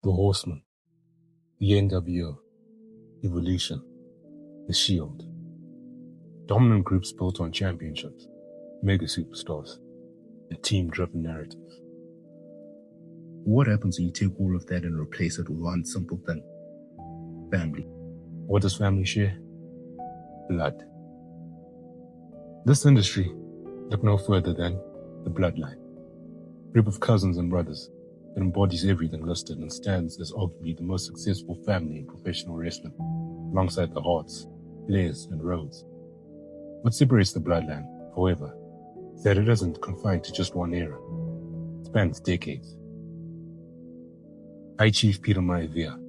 The Horsemen, the NWO, Evolution, the Shield. Dominant groups built on championships, mega superstars, and team-driven narratives. What happens when you take all of that and replace it with one simple thing? Family. What does family share? Blood. This industry, look no further than the Bloodline. A group of cousins and brothers that embodies everything listed and stands as arguably the most successful family in professional wrestling, alongside the Harts, Blairs, and Rhodes. What separates the Bloodline, however, is that it isn't confined to just one era. It spans decades. High Chief Peter Maivia,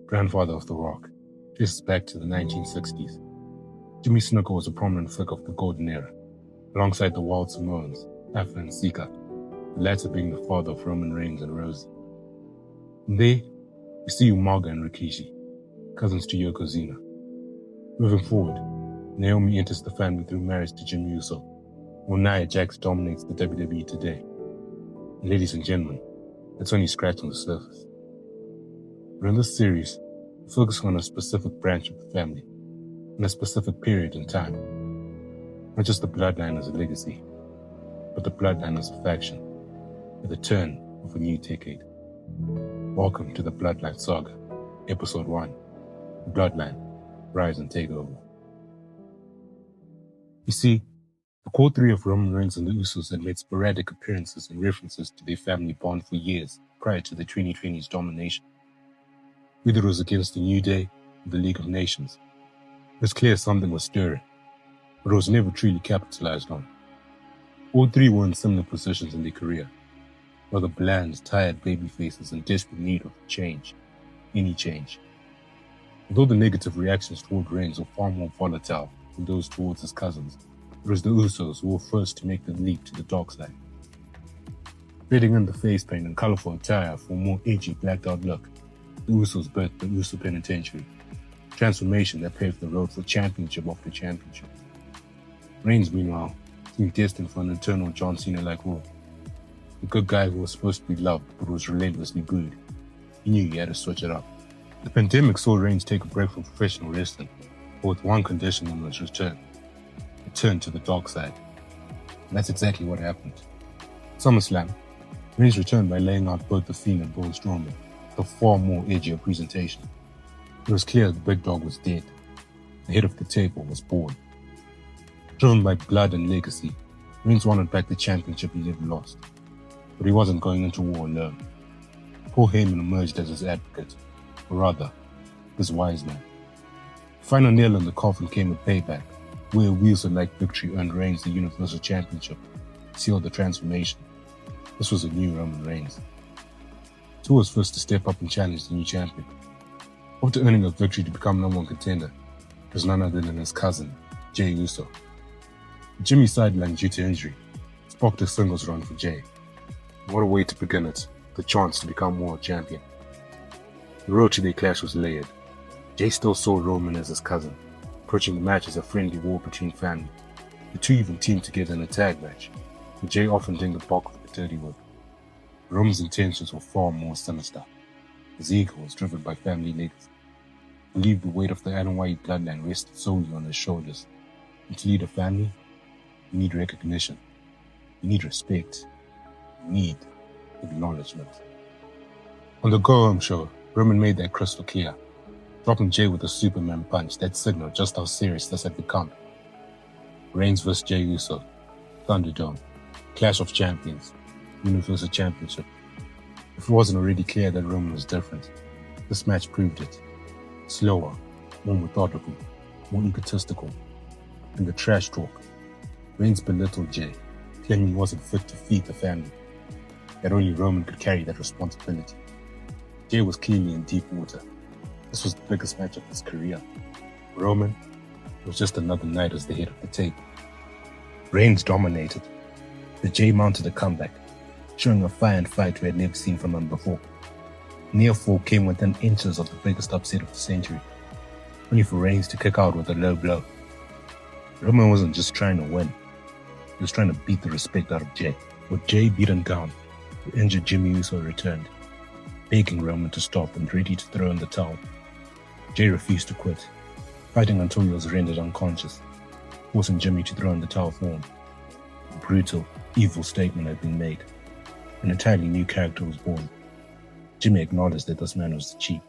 grandfather of The Rock, traces back to the 1960s. Jimmy Snuka was a prominent figure of the Golden Era, alongside the Wild Samoans, Alpha and Sika, the latter being the father of Roman Reigns and Rosie. And there, we see Umaga and Rikishi, cousins to Yokozuna. Moving forward, Naomi enters the family through marriage to Jimmy Uso, while Nia Jax dominates the WWE today. And ladies and gentlemen, it's only scratching the surface. But in this series, we focus on a specific branch of the family, in a specific period in time. Not just the Bloodline as a legacy, but the Bloodline as a faction, at the turn of a new decade. Welcome to the Bloodline Saga, Episode 1, The Bloodline, Rise and Takeover. You see, the core three of Roman Reigns and the Usos had made sporadic appearances and references to their family bond for years prior to the 2020's domination. Whether it was against the New Day or the League of Nations, it was clear something was stirring, but it was never truly capitalized on. All three were in similar positions in their career, rather bland, tired babyfaces in desperate need of change, any change. Although the negative reactions toward Reigns were far more volatile than those towards his cousins, it was the Usos who were first to make the leap to the dark side. Fitting in the face paint and colorful attire for a more edgy, blacked-out look, the Usos birthed the Uso Penitentiary, a transformation that paved the road for championship after championship. Reigns, meanwhile, seemed destined for an eternal John Cena-like role. The good guy who was supposed to be loved but was relentlessly booed. He knew he had to switch it up. The pandemic saw Reigns take a break from professional wrestling, but with one condition on his return: a turn to the dark side. And that's exactly what happened. SummerSlam, Reigns returned by laying out both The Fiend and Braun Strowman, with a far more edgier presentation. It was clear the big dog was dead. The head of the table was born. Driven by blood and legacy, Reigns wanted back the championship he never lost. But he wasn't going into war alone. Paul Heyman emerged as his advocate, or rather, his wise man. The final nail in the coffin came at Payback, where a Wheelson-like victory earned Reigns the Universal Championship, sealed the transformation. This was a new Roman Reigns. He was first to step up and challenge the new champion. After earning a victory to become number one contender, it was none other than his cousin, Jey Uso. Jimmy sidelined due to injury, sparked a singles run for Jey. What a way to begin it, the chance to become world champion. The road to their clash was layered. Jey still saw Roman as his cousin, approaching the match as a friendly war between family. The two even teamed together in a tag match, with Jey offering the bark with the dirty work. Roman's intentions were far more sinister. His ego was driven by family legacy. He believed the weight of the NYE bloodline rested solely on his shoulders. And to lead a family, you need recognition, you need respect, you need acknowledgement. On the go-home show, Roman made that crystal clear, dropping Jey with a Superman punch that signaled just how serious this had become. Reigns vs. Jey Uso, Thunderdome, Clash of Champions, Universal Championship. If it wasn't already clear that Roman was different, this match proved it. Slower, more methodical, more egotistical. In the trash talk, Reigns belittled Jey, claiming he wasn't fit to feed the family, that only Roman could carry that responsibility. Jey was clearly in deep water. This was the biggest match of his career. Roman was just another night as the head of the table. Reigns dominated, but Jey mounted a comeback, showing a fire and fight we had never seen from him before. Near fall came within inches of the biggest upset of the century, only for Reigns to kick out with a low blow. Roman wasn't just trying to win, he was trying to beat the respect out of Jey. With Jey beaten down, the injured Jimmy Uso returned. begging Roman to stop and ready to throw in the towel. Jay refused to quit, fighting until he was rendered unconscious, forcing Jimmy to throw in the towel for him. A brutal, evil statement had been made. An entirely new character was born. Jimmy acknowledged that this man was the chief.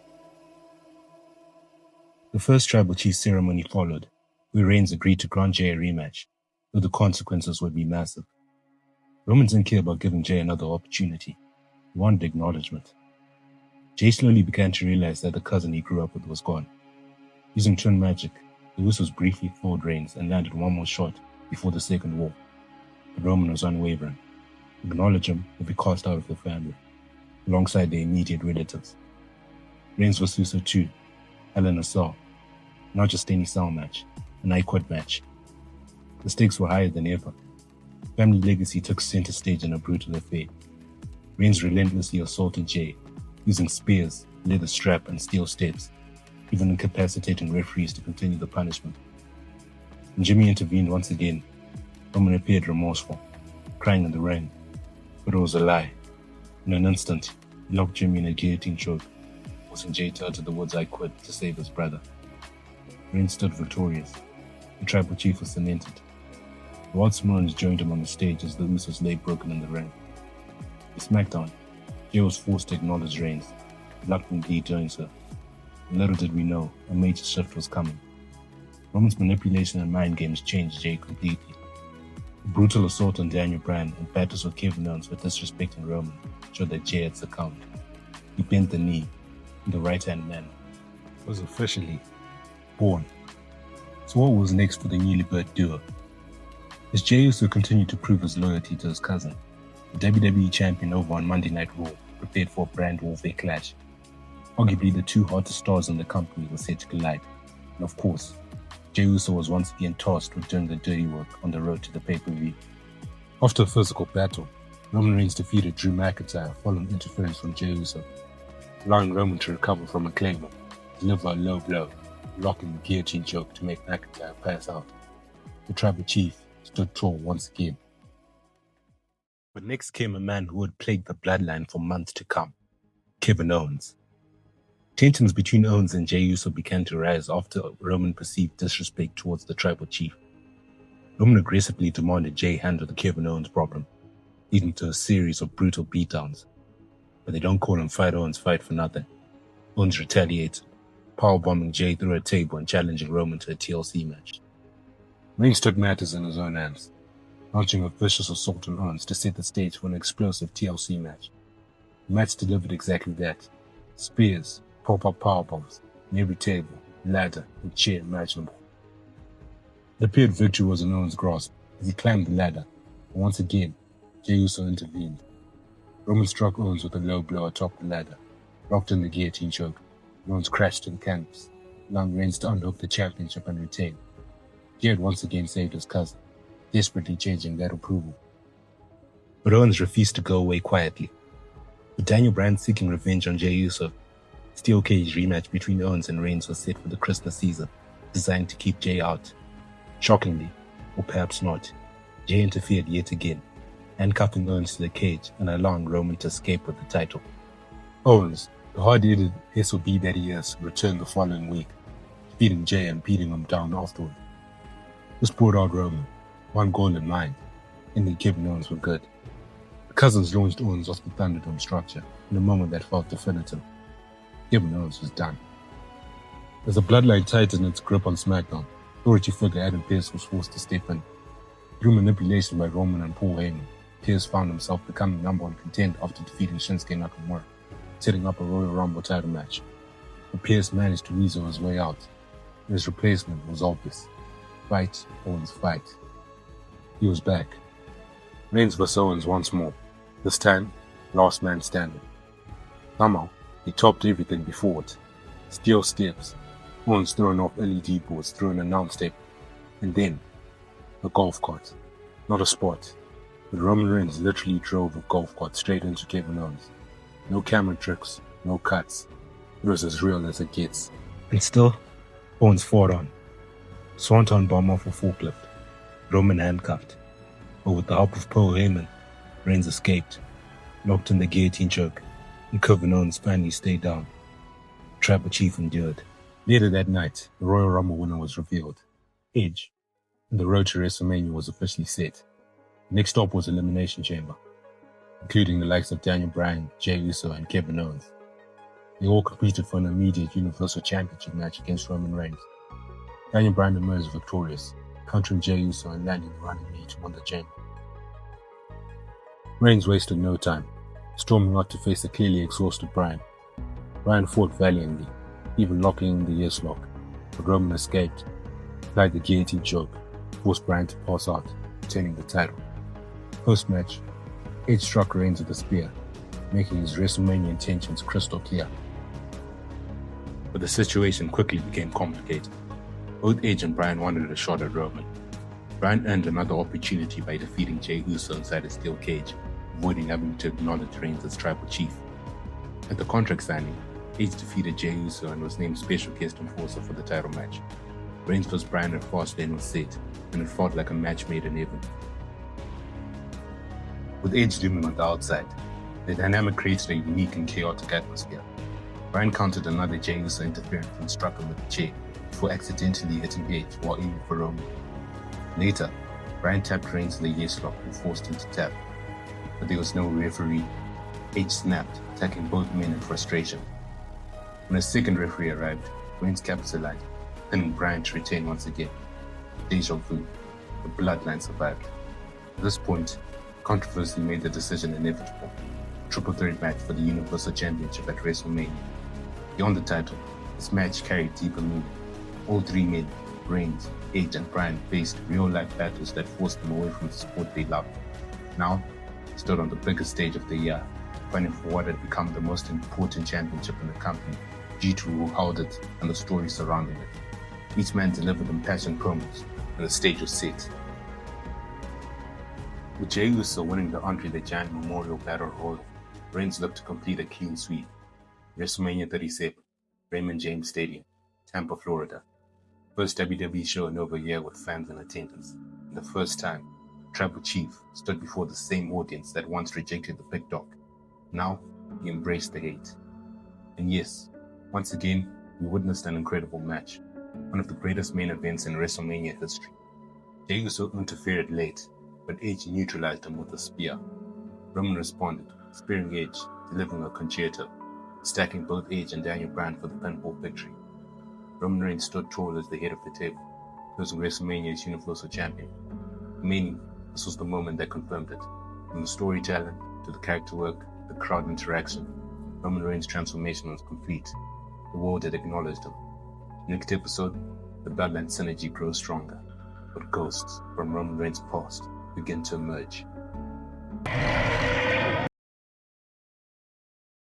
The first Tribal Chief ceremony followed, where Reigns agreed to grant Jay a rematch, though the consequences would be massive. Roman didn't care about giving Jay another opportunity. He wanted acknowledgement. Jay slowly began to realize that the cousin he grew up with was gone. Using twin magic, the Usos briefly floored Reigns and landed one more shot before the second war. But Roman was unwavering. Acknowledge him or be cast out of the family, alongside their immediate relatives. Reigns vs Uso 2, Hell in a Cell. Not just any cell match, an I Quit match. The stakes were higher than ever. Family legacy took center stage in a brutal affair. Reigns relentlessly assaulted Jay, using spears, leather strap, and steel steps, even incapacitating referees to continue the punishment. When Jimmy intervened once again, Roman appeared remorseful, crying in the ring. But it was a lie. In an instant, he locked Jimmy in a guillotine choke, forcing Jay to utter the words "I quit" to save his brother. Reigns stood victorious. The Tribal Chief was cemented. The Wild Samoans joined him on the stage as the Usos lay broken in the ring. In SmackDown, Jay was forced to acknowledge Reigns, reluctantly doing so. And little did we know, a major shift was coming. Roman's manipulation and mind games changed Jay completely. The brutal assault on Daniel Bryan and battles with Kevin Owens for disrespecting Roman showed that Jay had succumbed. He bent the knee in the right-hand manner. Was officially born. So what was next for the newly birthed duo? As Jey Uso continued to prove his loyalty to his cousin, the WWE Champion over on Monday Night Raw prepared for a brand warfare clash. Arguably the two hottest stars in the company were set to collide, and of course, Jey Uso was once again tasked with doing the dirty work on the road to the pay-per-view. After a physical battle, Roman Reigns defeated Drew McIntyre following interference from Jey Uso, allowing Roman to recover from a claymore, deliver a low blow, locking the guillotine choke to make McIntyre pass out. The Tribal Chief stood tall once again. But next came a man who had plagued the Bloodline for months to come, Kevin Owens. Tensions between Owens and Jey Uso began to rise after Roman perceived disrespect towards the Tribal Chief. Roman aggressively demanded Jey handle the Kevin Owens problem, leading to a series of brutal beatdowns. But they don't call him Fight Owens fight for nothing. Owens retaliated, powerbombing Jey through a table and challenging Roman to a TLC match. Reigns took matters in his own hands, launching a vicious assault on Owens to set the stage for an explosive TLC match. The match delivered exactly that. Spears, pop-up powerbombs, on every table, ladder, and chair imaginable. It appeared victory was in Owens' grasp as he climbed the ladder, and once again, Jey Uso intervened. Roman struck Owens with a low blow atop the ladder, locked in the guillotine choke, and Owens crashed to the canvas, allowing Reigns to unhook the championship and retain. Jey had once again saved his cousin, desperately changing that approval. But Owens refused to go away quietly. With Daniel Bryan seeking revenge on Jey Uso, Steel Cage rematch between Owens and Reigns was set for the Christmas season, designed to keep Jey out. Shockingly, or perhaps not, Jey interfered yet again, handcuffing Owens to the cage and allowing Roman to escape with the title. Owens, the hard-headed SOB that he is, returned the following week, defeating Jey and beating him down afterward. This brought out Roman, one goal in mind, ending Kevin Owens for good. The cousins launched Owens off the Thunderdome structure in a moment that felt definitive. Kevin Owens was done. As the Bloodline tightened its grip on SmackDown, authority figure Adam Pearce was forced to step in. Through manipulation by Roman and Paul Heyman, Pearce found himself becoming number one contender after defeating Shinsuke Nakamura, setting up a Royal Rumble title match. But Pearce managed to weasel his way out, and his replacement was obvious. Fight Owens fight. He was back. Reigns vs Owens once more, this time last man standing. Somehow, he topped everything before it. Steel steps, Owens throwing off LED boards through an announce tape, and then a golf cart. Not a spot, but Roman Reigns literally drove a golf cart straight into Kevin Owens. No camera tricks, no cuts. It was as real as it gets. And still, Owens fought on. Swanton bomb off a forklift, Roman handcuffed. But with the help of Paul Heyman, Reigns escaped, locked in the guillotine choke, and Kevin Owens finally stayed down. Tribal Chief endured. Later that night, the Royal Rumble winner was revealed, Edge, and the road to WrestleMania was officially set. The next stop was Elimination Chamber, including the likes of Daniel Bryan, Jey Uso, and Kevin Owens. They all competed for an immediate Universal Championship match against Roman Reigns. Daniel Bryan emerged victorious, countering Jey Uso and landing the running knee to win the chamber. Reigns wasted no time, storming out to face a clearly exhausted Bryan. Bryan fought valiantly, even locking in the yes lock, but Roman escaped, applied the guillotine choke, forced Bryan to pass out, retaining the title. Post-match, Edge struck Reigns with a spear, making his WrestleMania intentions crystal clear. But the situation quickly became complicated. Both Edge and Bryan wanted a shot at Roman. Bryan earned another opportunity by defeating Jey Uso inside a steel cage, avoiding having to acknowledge Reigns as Tribal Chief. At the contract signing, Edge defeated Jey Uso and was named special guest enforcer for the title match. Reigns vs. Bryan at Fastlane was set, and it felt like a match made in heaven. With Edge looming on the outside, the dynamic created a unique and chaotic atmosphere. Bryan countered another Jey Uso interference and struck him with a chair before accidentally hitting Edge while aiming for Roman. Later, Bryan tapped Reigns in the yes lock and forced him to tap, but there was no referee. Edge snapped, attacking both men in frustration. When a second referee arrived, Reigns capitalized, pinning Bryan to retain once again. Deja vu. The Bloodline survived. At this point, controversy made the decision inevitable. Triple threat match for the Universal Championship at WrestleMania. Beyond the title, this match carried deeper meaning. All three men, Reigns, Edge, and Bryan, faced real-life battles that forced them away from the sport they loved. Now, stood on the biggest stage of the year, fighting for what had become the most important championship in the company, due to who held it and the story surrounding it. Each man delivered impassioned promos, and the stage was set. With Jey Uso winning the Andre the Giant Memorial Battle Royal, Reigns looked to complete a clean sweep. WrestleMania 37, Raymond James Stadium, Tampa, Florida. First WWE show in over a year with fans in attendance, and the first time Tribal Chief stood before the same audience that once rejected the big dog. Now, he embraced the hate. And yes, once again, we witnessed an incredible match, one of the greatest main events in WrestleMania history. Jey Uso interfered late, but Edge neutralized him with a spear. Roman responded, spearing Edge, delivering a concerto, stacking both Edge and Daniel Bryan for the pinfall victory. Roman Reigns stood tall as the head of the table, closing WrestleMania as Universal Champion. Meaning, this was the moment that confirmed it. From the storytelling to the character work, the crowd interaction, Roman Reigns' transformation was complete. The world had acknowledged him. Next episode, the Bloodline synergy grows stronger, but ghosts from Roman Reigns' past begin to emerge.